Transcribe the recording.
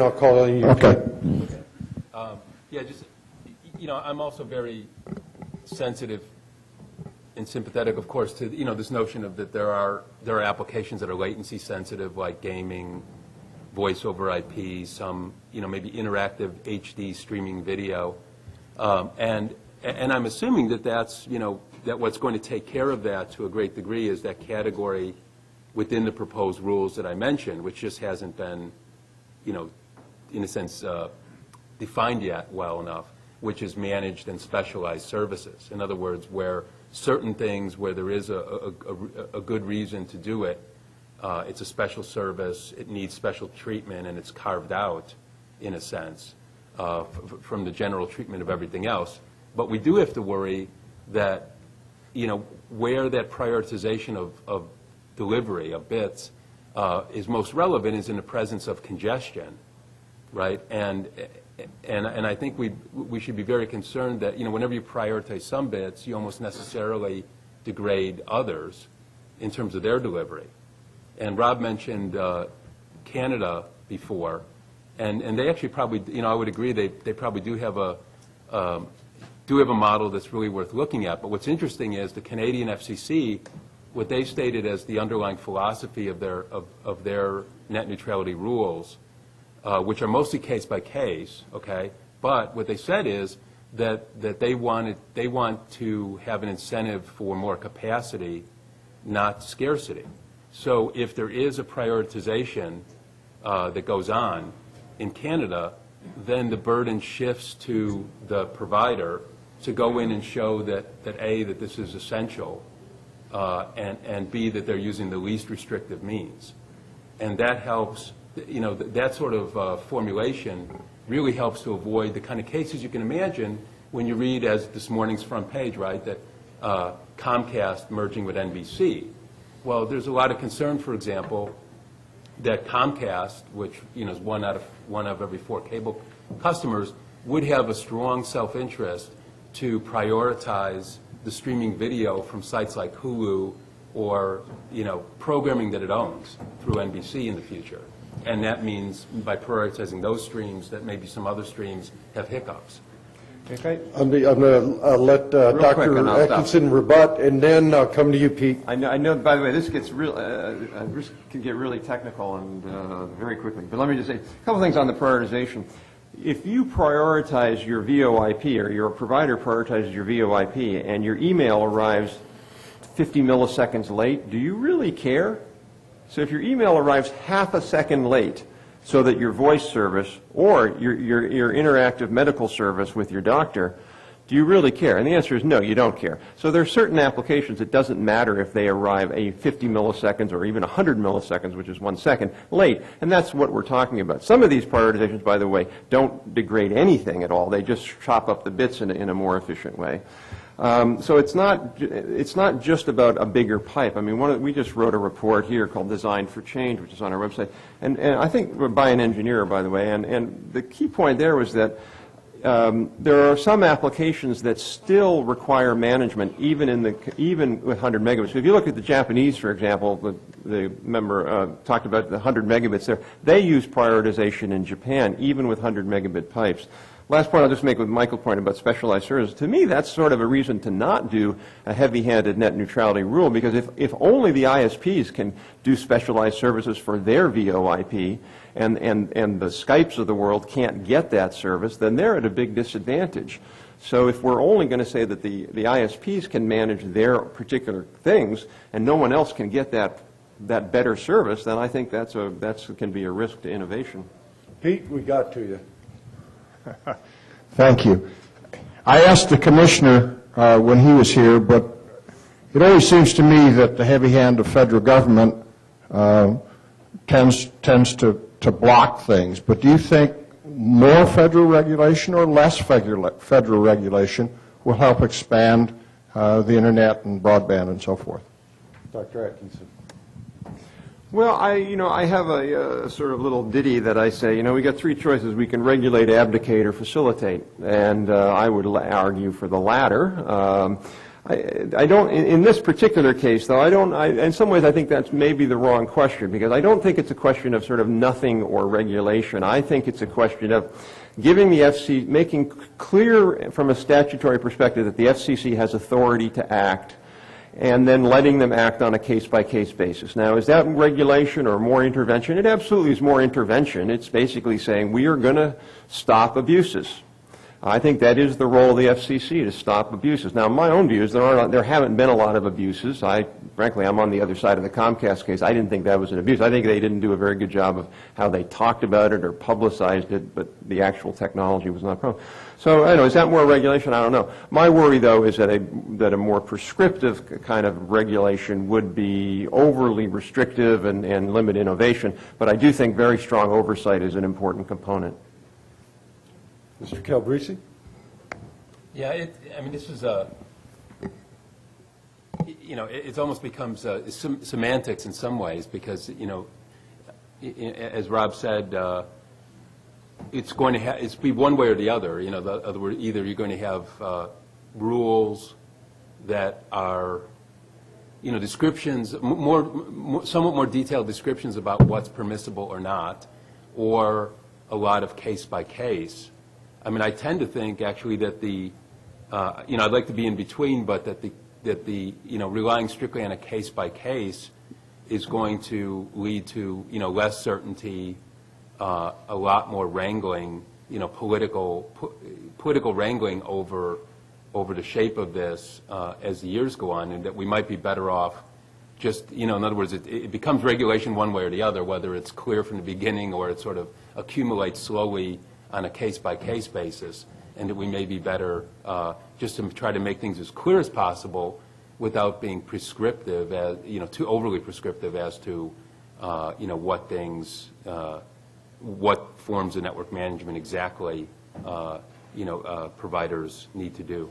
I'll call on you. Okay. Yeah, just, I'm also very sensitive and sympathetic, of course, to, this notion of that there are applications that are latency sensitive, like gaming, voice over IP, some, maybe interactive HD streaming video. And I'm assuming that that's, that what's going to take care of that to a great degree is that category within the proposed rules that I mentioned, which just hasn't been, in a sense, defined yet well enough, which is managed and specialized services. In other words, where certain things where there is a good reason to do it, it's a special service, it needs special treatment, and it's carved out, in a sense, from the general treatment of everything else. But we do have to worry that, where that prioritization of delivery of bits is most relevant is in the presence of congestion, right? And I think we should be very concerned that, whenever you prioritize some bits, you almost necessarily degrade others in terms of their delivery. And Rob mentioned Canada before, and they actually probably, I would agree, they probably do have a model that's really worth looking at. But what's interesting is the Canadian FCC, what they stated as the underlying philosophy of their net neutrality rules, which are mostly case by case, okay? But what they said is that they want to have an incentive for more capacity, not scarcity. So if there is a prioritization that goes on in Canada, then the burden shifts to the provider to go in and show that A, that this is essential, and B, that they're using the least restrictive means. And that helps, that sort of formulation really helps to avoid the kind of cases you can imagine when you read, as this morning's front page, right, that Comcast merging with NBC. Well, there's a lot of concern, for example, that Comcast, which is one of every 4 cable customers, would have a strong self-interest to prioritize the streaming video from sites like Hulu or programming that it owns through NBC in the future. And that means by prioritizing those streams that maybe some other streams have hiccups. Okay. I'm going to let Dr. Atkinson rebut, and then I'll come to you, Pete. I know, by the way, this gets this can get really technical and very quickly. But let me just say a couple things on the prioritization. If you prioritize your VoIP, or your provider prioritizes your VoIP, and your email arrives 50 milliseconds late, do you really care? So if your email arrives half a second late, so that your voice service or your interactive medical service with your doctor, do you really care? And the answer is no, you don't care. So there are certain applications it doesn't matter if they arrive a 50 milliseconds or even 100 milliseconds, which is 1 second, late. And that's what we're talking about. Some of these prioritizations, by the way, don't degrade anything at all. They just chop up the bits in a more efficient way. So it's not just about a bigger pipe. I mean, we just wrote a report here called Design for Change, which is on our website, and I think by an engineer, by the way. And the key point there was that there are some applications that still require management, even with 100 megabits. So if you look at the Japanese, for example, the member talked about the 100 megabits there. They use prioritization in Japan, even with 100 megabit pipes. Last point I'll just make with Michael's point about specialized services. To me, that's sort of a reason to not do a heavy-handed net neutrality rule, because if only the ISPs can do specialized services for their VoIP and the Skypes of the world can't get that service, then they're at a big disadvantage. So if we're only going to say that the ISPs can manage their particular things and no one else can get that better service, then I think that can be a risk to innovation. Pete, we got to you. Thank you. I asked the commissioner when he was here, but it always seems to me that the heavy hand of federal government tends to block things. But do you think more federal regulation or less federal regulation will help expand the internet and broadband and so forth? Dr. Atkinson. Well, I have a sort of little ditty that I say, we got 3 choices. We can regulate, abdicate, or facilitate. And I would argue for the latter. I don't, in this particular case, though, in some ways I think that's maybe the wrong question, because I don't think it's a question of sort of nothing or regulation. I think it's a question of giving the FCC, making clear from a statutory perspective that the FCC has authority to act, and then letting them act on a case-by-case basis. Now, is that regulation or more intervention? It absolutely is more intervention. It's basically saying we are going to stop abuses. I think that is the role of the FCC, to stop abuses. Now, my own view is there haven't been a lot of abuses. Frankly, I'm on the other side of the Comcast case. I didn't think that was an abuse. I think they didn't do a very good job of how they talked about it or publicized it, but the actual technology was not a problem. So, I don't know, is that more regulation? I don't know. My worry, though, is that a more prescriptive kind of regulation would be overly restrictive and limit innovation, but I do think very strong oversight is an important component. Mr. Calabrese? Yeah, I mean, this is it almost becomes semantics in some ways, because, as Rob said, it's going to be one way or the other. The other word, either you're going to have rules that are, descriptions, somewhat more detailed descriptions about what's permissible or not, or a lot of case by case. I mean, I tend to think actually that I'd like to be in between, but that the relying strictly on a case by case is going to lead to less certainty, a lot more wrangling, political wrangling over the shape of this as the years go on, and that we might be better off just, in other words, it becomes regulation one way or the other, whether it's clear from the beginning or it sort of accumulates slowly on a case-by-case basis, and that we may be better just to try to make things as clear as possible without being prescriptive, too overly prescriptive as to, what forms of network management exactly, providers need to do.